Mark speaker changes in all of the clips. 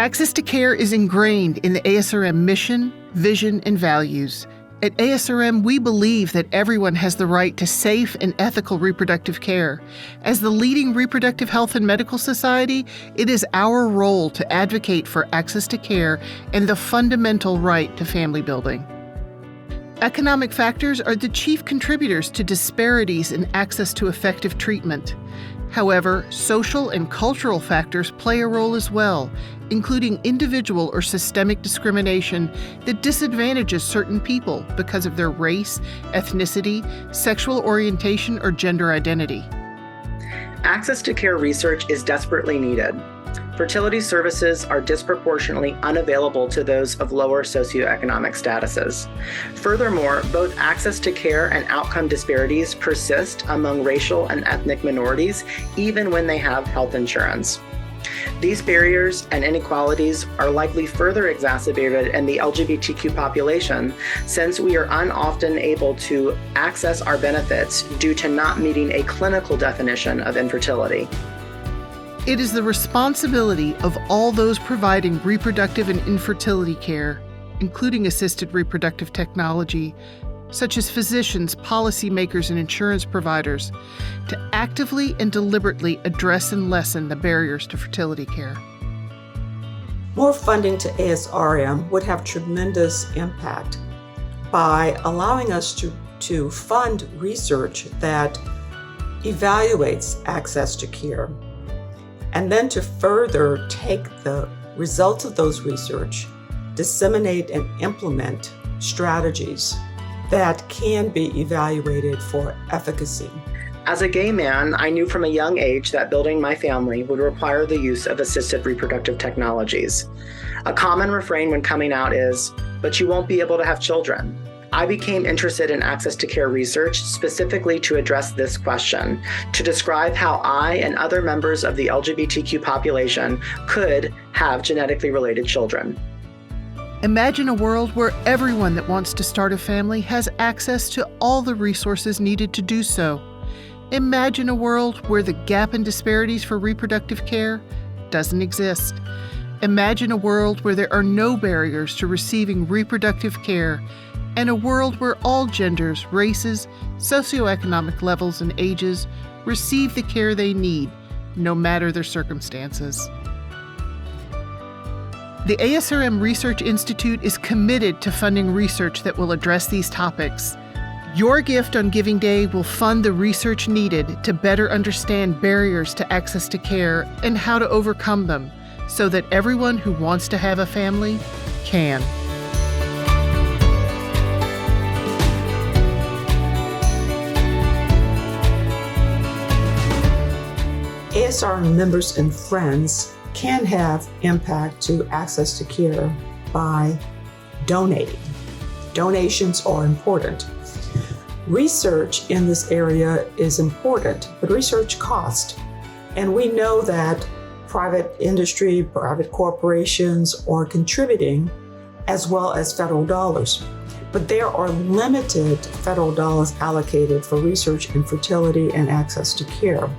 Speaker 1: Access to care is ingrained in the ASRM mission, vision, and values. At ASRM, we believe that everyone has the right to safe and ethical reproductive care. As the leading reproductive health and medical society, it is our role to advocate for access to care and the fundamental right to family building. Economic factors are the chief contributors to disparities in access to effective treatment. However, social and cultural factors play a role as well, including individual or systemic discrimination that disadvantages certain people because of their race, ethnicity, sexual orientation, or gender identity.
Speaker 2: Access to care research is desperately needed. Fertility services are disproportionately unavailable to those of lower socioeconomic statuses. Furthermore, both access to care and outcome disparities persist among racial and ethnic minorities, even when they have health insurance. These barriers and inequalities are likely further exacerbated in the LGBTQ population, since we are often able to access our benefits due to not meeting a clinical definition of infertility.
Speaker 1: It is the responsibility of all those providing reproductive and infertility care, including assisted reproductive technology, such as physicians, policymakers, and insurance providers, to actively and deliberately address and lessen the barriers to fertility care.
Speaker 3: More funding to ASRM would have tremendous impact by allowing us to fund research that evaluates access to care, and then to further take the results of those research, disseminate and implement strategies that can be evaluated for efficacy.
Speaker 2: As a gay man, I knew from a young age that building my family would require the use of assisted reproductive technologies. A common refrain when coming out is, "But you won't be able to have children." I became interested in access to care research specifically to address this question, to describe how I and other members of the LGBTQ population could have genetically related children.
Speaker 1: Imagine a world where everyone that wants to start a family has access to all the resources needed to do so. Imagine a world where the gap in disparities for reproductive care doesn't exist. Imagine a world where there are no barriers to receiving reproductive care, and a world where all genders, races, socioeconomic levels, and ages receive the care they need, no matter their circumstances. The ASRM Research Institute is committed to funding research that will address these topics. Your gift on Giving Day will fund the research needed to better understand barriers to access to care and how to overcome them, so that everyone who wants to have a family can.
Speaker 3: ASRM members and friends can have impact to access to care by donating. Donations are important. Research in this area is important, but research costs. And we know that private industry, private corporations are contributing as well as federal dollars. But there are limited federal dollars allocated for research in fertility and access to care.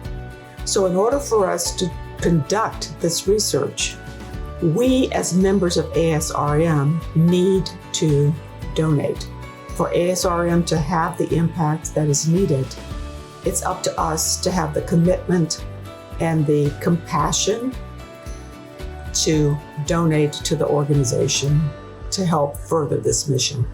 Speaker 3: So in order for us to conduct this research, we as members of ASRM need to donate. For ASRM to have the impact that is needed, it's up to us to have the commitment and the compassion to donate to the organization to help further this mission.